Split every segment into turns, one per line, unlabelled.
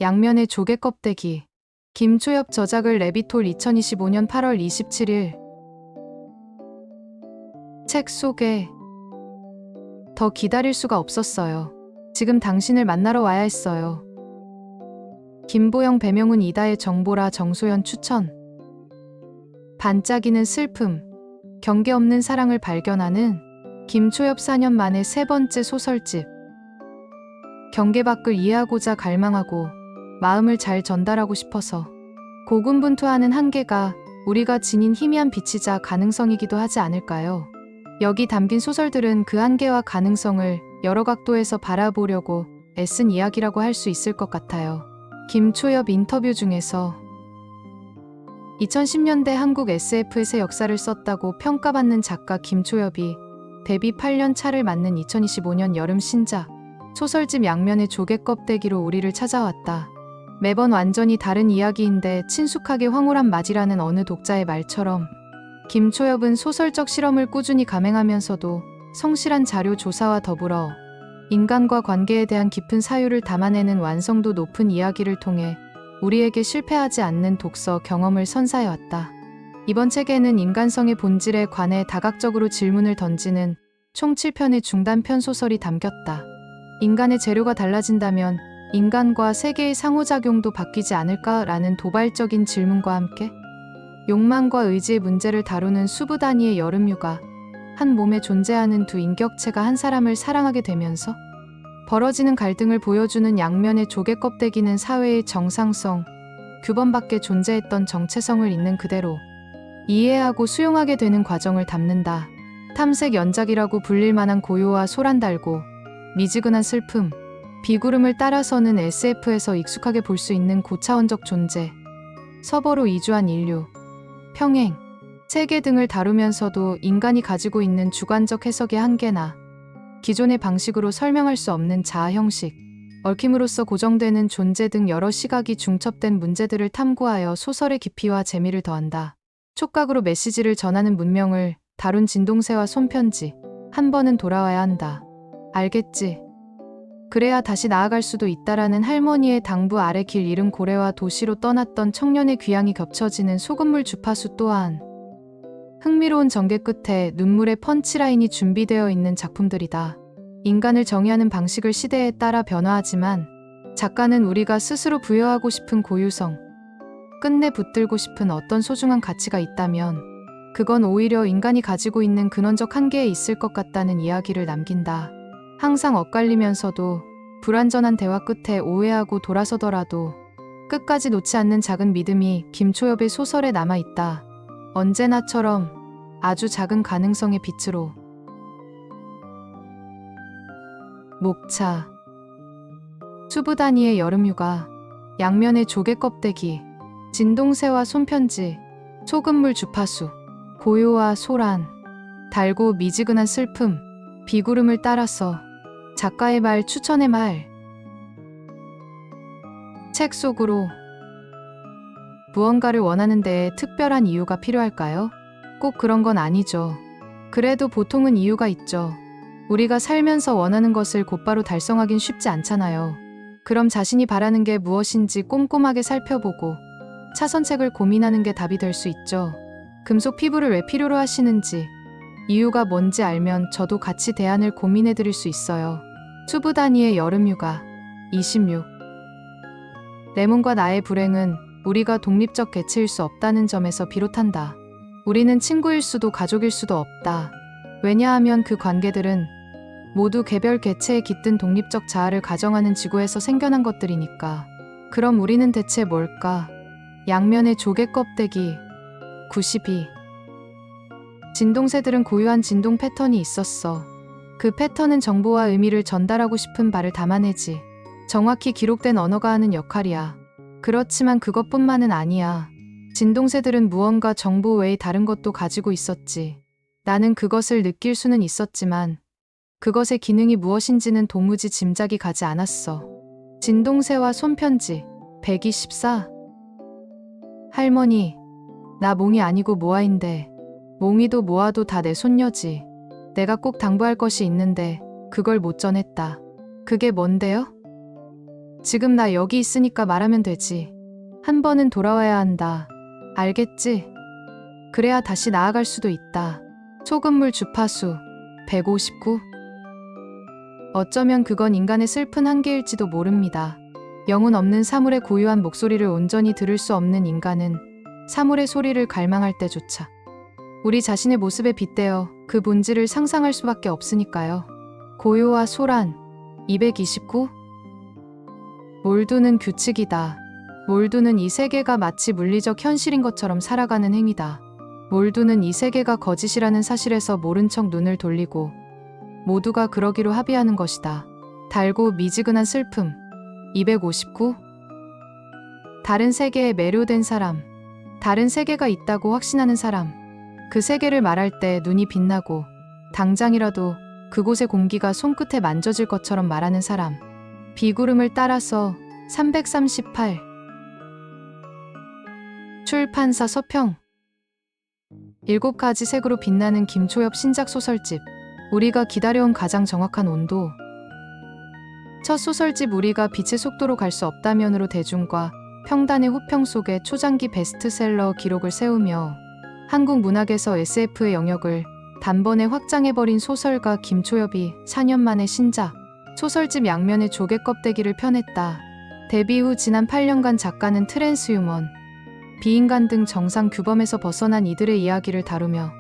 양면의 조개 껍데기. 김초엽 저작을 레비톨 2025년 8월 27일. 책 속에 더 기다릴 수가 없었어요. 지금 당신을 만나러 와야 했어요. 김보영 배명훈 이다혜 정보라 정소연 추천. 반짝이는 슬픔, 경계 없는 사랑을 발견하는 김초엽 4년 만에 세 번째 소설집. 경계 밖을 이해하고자 갈망하고 마음을 잘 전달하고 싶어서 고군분투하는 한계가 우리가 지닌 희미한 빛이자 가능성이기도 하지 않을까요? 여기 담긴 소설들은 그 한계와 가능성을 여러 각도에서 바라보려고 애쓴 이야기라고 할 수 있을 것 같아요. 김초엽 인터뷰 중에서 2010년대 한국 SF의 새 역사를 썼다고 평가받는 작가 김초엽이 데뷔 8년 차를 맞는 2025년 여름 신작 소설집 양면의 조개 껍데기로 우리를 찾아왔다. 매번 완전히 다른 이야기인데 친숙하게 황홀한 맛이라는 어느 독자의 말처럼 김초엽은 소설적 실험을 꾸준히 감행하면서도 성실한 자료 조사와 더불어 인간과 관계에 대한 깊은 사유를 담아내는 완성도 높은 이야기를 통해 우리에게 실패하지 않는 독서 경험을 선사해왔다. 이번 책에는 인간성의 본질에 관해 다각적으로 질문을 던지는 총 7편의 중단편 소설이 담겼다. 인간의 재료가 달라진다면 인간과 세계의 상호작용도 바뀌지 않을까라는 도발적인 질문과 함께 욕망과 의지의 문제를 다루는 수부 단위의 여름휴가, 한 몸에 존재하는 두 인격체가 한 사람을 사랑하게 되면서 벌어지는 갈등을 보여주는 양면의 조개 껍데기는 사회의 정상성, 규범 밖에 존재했던 정체성을 있는 그대로 이해하고 수용하게 되는 과정을 담는다. 탐색 연작이라고 불릴 만한 고요와 소란달고 미지근한 슬픔, 비구름을 따라서는 SF에서 익숙하게 볼 수 있는 고차원적 존재, 서버로 이주한 인류, 평행, 세계 등을 다루면서도 인간이 가지고 있는 주관적 해석의 한계나 기존의 방식으로 설명할 수 없는 자아 형식, 얽힘으로써 고정되는 존재 등 여러 시각이 중첩된 문제들을 탐구하여 소설의 깊이와 재미를 더한다. 촉각으로 메시지를 전하는 문명을 다룬 진동세와 손편지, 한 번은 돌아와야 한다. 알겠지? 그래야 다시 나아갈 수도 있다라는 할머니의 당부 아래 길 잃은 고래와 도시로 떠났던 청년의 귀향이 겹쳐지는 소금물 주파수 또한 흥미로운 전개 끝에 눈물의 펀치라인이 준비되어 있는 작품들이다. 인간을 정의하는 방식을 시대에 따라 변화하지만 작가는 우리가 스스로 부여하고 싶은 고유성, 끝내 붙들고 싶은 어떤 소중한 가치가 있다면 그건 오히려 인간이 가지고 있는 근원적 한계에 있을 것 같다는 이야기를 남긴다. 항상 엇갈리면서도 불완전한 대화 끝에 오해하고 돌아서더라도 끝까지 놓지 않는 작은 믿음이 김초엽의 소설에 남아있다. 언제나처럼 아주 작은 가능성의 빛으로. 목차. 수부 단위의 여름휴가, 양면의 조개 껍데기, 진동새와 손편지, 소금물 주파수, 고요와 소란, 달고 미지근한 슬픔, 비구름을 따라서. 작가의 말, 추천의 말. 책 속으로 무언가를 원하는 데에 특별한 이유가 필요할까요? 꼭 그런 건 아니죠. 그래도 보통은 이유가 있죠. 우리가 살면서 원하는 것을 곧바로 달성하긴 쉽지 않잖아요. 그럼 자신이 바라는 게 무엇인지 꼼꼼하게 살펴보고 차선책을 고민하는 게 답이 될 수 있죠. 금속 피부를 왜 필요로 하시는지, 이유가 뭔지 알면 저도 같이 대안을 고민해 드릴 수 있어요. 수부 단위의 여름휴가. 26. 레몬과 나의 불행은 우리가 독립적 개체일 수 없다는 점에서 비롯한다. 우리는 친구일 수도 가족일 수도 없다. 왜냐하면 그 관계들은 모두 개별 개체의 깃든 독립적 자아를 가정하는 지구에서 생겨난 것들이니까. 그럼 우리는 대체 뭘까? 양면의 조개 껍데기. 92. 진동새들은 고유한 진동 패턴이 있었어. 그 패턴은 정보와 의미를 전달하고 싶은 바를 담아내지. 정확히 기록된 언어가 하는 역할이야. 그렇지만 그것뿐만은 아니야. 진동새들은 무언가 정보 외의 다른 것도 가지고 있었지. 나는 그것을 느낄 수는 있었지만 그것의 기능이 무엇인지는 도무지 짐작이 가지 않았어. 진동새와 손편지. 124. 할머니, 나 몽이 아니고 모아인데 몽이도 모아도 다 내 손녀지. 내가 꼭 당부할 것이 있는데 그걸 못 전했다. 그게 뭔데요? 지금 나 여기 있으니까 말하면 되지. 한 번은 돌아와야 한다. 알겠지? 그래야 다시 나아갈 수도 있다. 소금물 주파수 159. 어쩌면 그건 인간의 슬픈 한계일지도 모릅니다. 영혼 없는 사물의 고유한 목소리를 온전히 들을 수 없는 인간은 사물의 소리를 갈망할 때조차 우리 자신의 모습에 빗대어 그 본질을 상상할 수밖에 없으니까요. 고요와 소란 229. 몰두는 규칙이다. 몰두는 이 세계가 마치 물리적 현실인 것처럼 살아가는 행위다. 몰두는 이 세계가 거짓이라는 사실에서 모른 척 눈을 돌리고 모두가 그러기로 합의하는 것이다. 달고 미지근한 슬픔 259. 다른 세계에 매료된 사람. 다른 세계가 있다고 확신하는 사람. 그 세계를 말할 때 눈이 빛나고 당장이라도 그곳의 공기가 손끝에 만져질 것처럼 말하는 사람. 비구름을 따라서 338. 출판사 서평. 7가지 색으로 빛나는 김초엽 신작 소설집. 우리가 기다려온 가장 정확한 온도. 첫 소설집 우리가 빛의 속도로 갈 수 없다면으로 대중과 평단의 호평 속에 초장기 베스트셀러 기록을 세우며 한국 문학에서 SF의 영역을 단번에 확장해버린 소설가 김초엽이 4년 만에 신작 소설집 양면의 조개 껍데기를 펴냈다. 데뷔 후 지난 8년간 작가는 트랜스휴먼, 비인간 등 정상 규범에서 벗어난 이들의 이야기를 다루며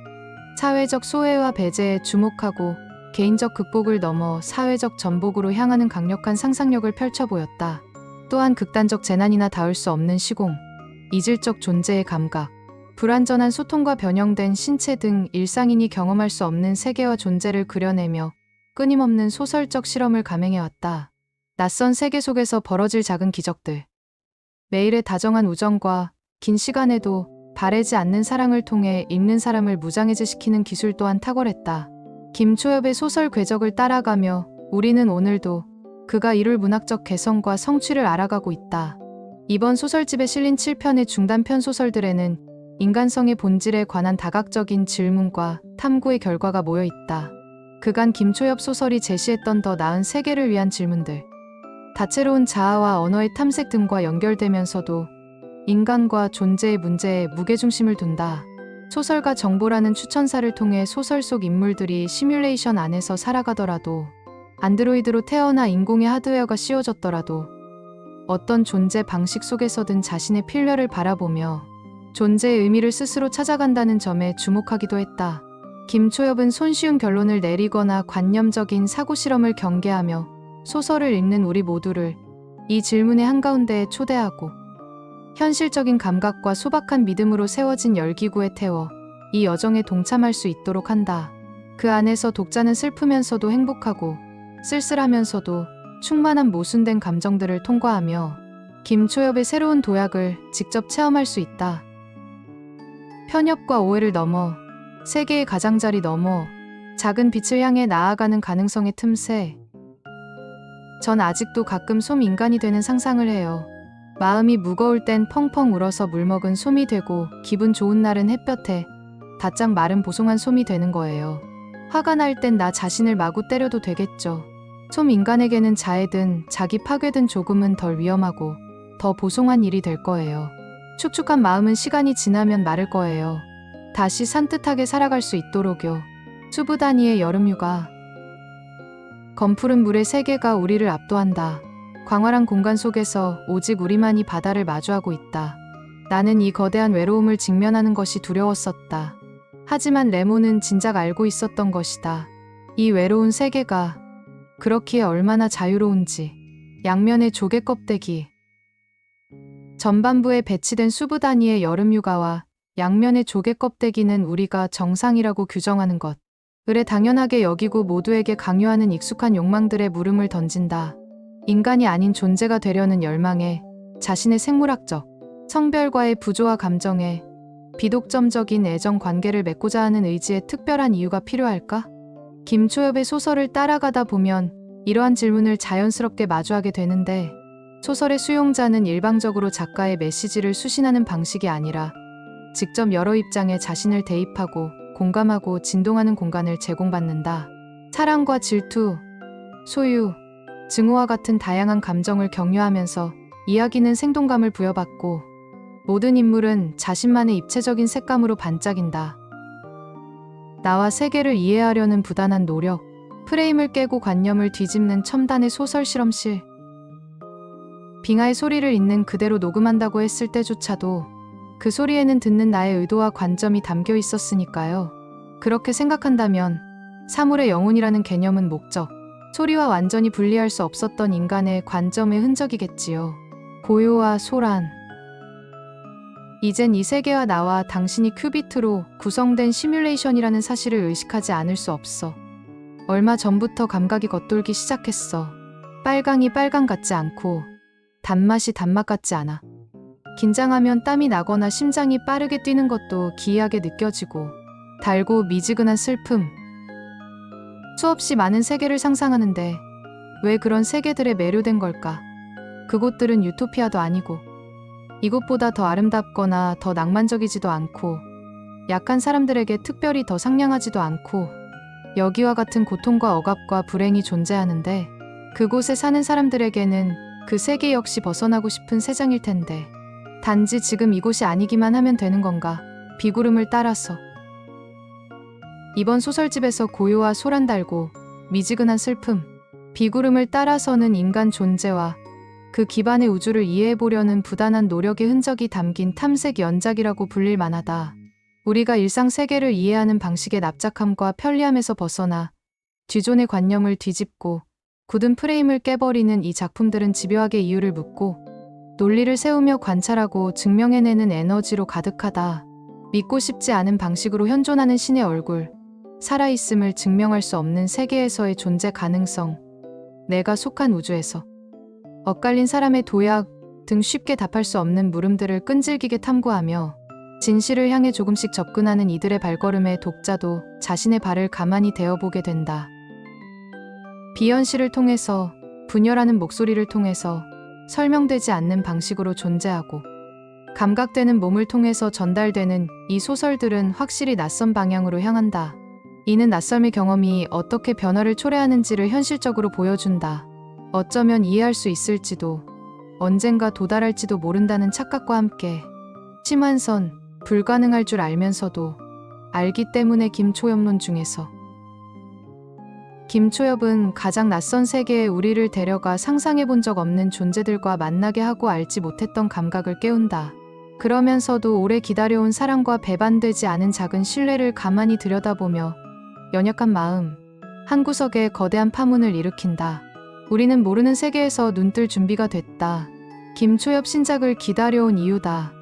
사회적 소외와 배제에 주목하고 개인적 극복을 넘어 사회적 전복으로 향하는 강력한 상상력을 펼쳐보였다. 또한 극단적 재난이나 닿을 수 없는 시공, 이질적 존재의 감각, 불완전한 소통과 변형된 신체 등 일상인이 경험할 수 없는 세계와 존재를 그려내며 끊임없는 소설적 실험을 감행해왔다. 낯선 세계 속에서 벌어질 작은 기적들. 매일의 다정한 우정과 긴 시간에도 바래지 않는 사랑을 통해 읽는 사람을 무장해제시키는 기술 또한 탁월했다. 김초엽의 소설 궤적을 따라가며 우리는 오늘도 그가 이룰 문학적 개성과 성취를 알아가고 있다. 이번 소설집에 실린 7편의 중단편 소설들에는 인간성의 본질에 관한 다각적인 질문과 탐구의 결과가 모여 있다. 그간 김초엽 소설이 제시했던 더 나은 세계를 위한 질문들. 다채로운 자아와 언어의 탐색 등과 연결되면서도 인간과 존재의 문제에 무게중심을 둔다. 소설가 정보라는 추천사를 통해 소설 속 인물들이 시뮬레이션 안에서 살아가더라도, 안드로이드로 태어나 인공의 하드웨어가 씌워졌더라도 어떤 존재 방식 속에서든 자신의 필멸을 바라보며 존재의 의미를 스스로 찾아간다는 점에 주목하기도 했다. 김초엽은 손쉬운 결론을 내리거나 관념적인 사고실험을 경계하며 소설을 읽는 우리 모두를 이 질문의 한가운데에 초대하고 현실적인 감각과 소박한 믿음으로 세워진 열기구에 태워 이 여정에 동참할 수 있도록 한다. 그 안에서 독자는 슬프면서도 행복하고 쓸쓸하면서도 충만한 모순된 감정들을 통과하며 김초엽의 새로운 도약을 직접 체험할 수 있다. 편협과 오해를 넘어 세계의 가장자리 넘어 작은 빛을 향해 나아가는 가능성의 틈새. 전 아직도 가끔 솜 인간이 되는 상상을 해요. 마음이 무거울 땐 펑펑 울어서 물먹은 솜이 되고 기분 좋은 날은 햇볕에 바짝 마른 보송한 솜이 되는 거예요. 화가 날 땐 나 자신을 마구 때려도 되겠죠. 솜 인간에게는 자해든 자기 파괴든 조금은 덜 위험하고 더 보송한 일이 될 거예요. 축축한 마음은 시간이 지나면 마를 거예요. 다시 산뜻하게 살아갈 수 있도록요. 수부다니의 여름휴가. 검푸른 물의 세계가 우리를 압도한다. 광활한 공간 속에서 오직 우리만이 바다를 마주하고 있다. 나는 이 거대한 외로움을 직면하는 것이 두려웠었다. 하지만 레몬은 진작 알고 있었던 것이다. 이 외로운 세계가 그렇기에 얼마나 자유로운지. 양면의 조개 껍데기. 전반부에 배치된 수부다니의 여름휴가와 양면의 조개 껍데기는 우리가 정상이라고 규정하는 것을 당연하게 여기고 모두에게 강요하는 익숙한 욕망들의 물음을 던진다. 인간이 아닌 존재가 되려는 열망에, 자신의 생물학적, 성별과의 부조화 감정에, 비독점적인 애정 관계를 맺고자 하는 의지에 특별한 이유가 필요할까? 김초엽의 소설을 따라가다 보면 이러한 질문을 자연스럽게 마주하게 되는데, 소설의 수용자는 일방적으로 작가의 메시지를 수신하는 방식이 아니라 직접 여러 입장에 자신을 대입하고 공감하고 진동하는 공간을 제공받는다. 사랑과 질투, 소유, 증오와 같은 다양한 감정을 격려하면서 이야기는 생동감을 부여받고 모든 인물은 자신만의 입체적인 색감으로 반짝인다. 나와 세계를 이해하려는 부단한 노력, 프레임을 깨고 관념을 뒤집는 첨단의 소설 실험실. 빙하의 소리를 있는 그대로 녹음한다고 했을 때조차도 그 소리에는 듣는 나의 의도와 관점이 담겨 있었으니까요. 그렇게 생각한다면 사물의 영혼이라는 개념은 목적, 소리와 완전히 분리할 수 없었던 인간의 관점의 흔적이겠지요. 고요와 소란. 이젠 이 세계와 나와 당신이 큐비트로 구성된 시뮬레이션이라는 사실을 의식하지 않을 수 없어. 얼마 전부터 감각이 겉돌기 시작했어. 빨강이 빨강 같지 않고 단맛이 단맛 같지 않아. 긴장하면 땀이 나거나 심장이 빠르게 뛰는 것도 기이하게 느껴지고 달고 미지근한 슬픔. 수없이 많은 세계를 상상하는데 왜 그런 세계들에 매료된 걸까? 그곳들은 유토피아도 아니고 이곳보다 더 아름답거나 더 낭만적이지도 않고 약한 사람들에게 특별히 더 상냥하지도 않고 여기와 같은 고통과 억압과 불행이 존재하는데 그곳에 사는 사람들에게는 그 세계 역시 벗어나고 싶은 세상일 텐데 단지 지금 이곳이 아니기만 하면 되는 건가? 비구름을 따라서. 이번 소설집에서 고요와 소란 달고 미지근한 슬픔, 비구름을 따라서는 인간 존재와 그 기반의 우주를 이해해보려는 부단한 노력의 흔적이 담긴 탐색 연작이라고 불릴 만하다. 우리가 일상 세계를 이해하는 방식의 납작함과 편리함에서 벗어나 뒤존의 관념을 뒤집고 굳은 프레임을 깨버리는 이 작품들은 집요하게 이유를 묻고 논리를 세우며 관찰하고 증명해내는 에너지로 가득하다. 믿고 싶지 않은 방식으로 현존하는 신의 얼굴, 살아있음을 증명할 수 없는 세계에서의 존재 가능성, 내가 속한 우주에서 엇갈린 사람의 도약 등 쉽게 답할 수 없는 물음들을 끈질기게 탐구하며 진실을 향해 조금씩 접근하는 이들의 발걸음에 독자도 자신의 발을 가만히 대어보게 된다. 비현실을 통해서, 분열하는 목소리를 통해서 설명되지 않는 방식으로 존재하고 감각되는 몸을 통해서 전달되는 이 소설들은 확실히 낯선 방향으로 향한다. 이는 낯설의 경험이 어떻게 변화를 초래하는지를 현실적으로 보여준다. 어쩌면 이해할 수 있을지도 언젠가 도달할지도 모른다는 착각과 함께 심한 선, 불가능할 줄 알면서도 알기 때문에 김초엽론 중에서 김초엽은 가장 낯선 세계에 우리를 데려가 상상해본 적 없는 존재들과 만나게 하고 알지 못했던 감각을 깨운다. 그러면서도 오래 기다려온 사랑과 배반되지 않은 작은 신뢰를 가만히 들여다보며 연약한 마음, 한구석에 거대한 파문을 일으킨다. 우리는 모르는 세계에서 눈뜰 준비가 됐다. 김초엽 신작을 기다려온 이유다.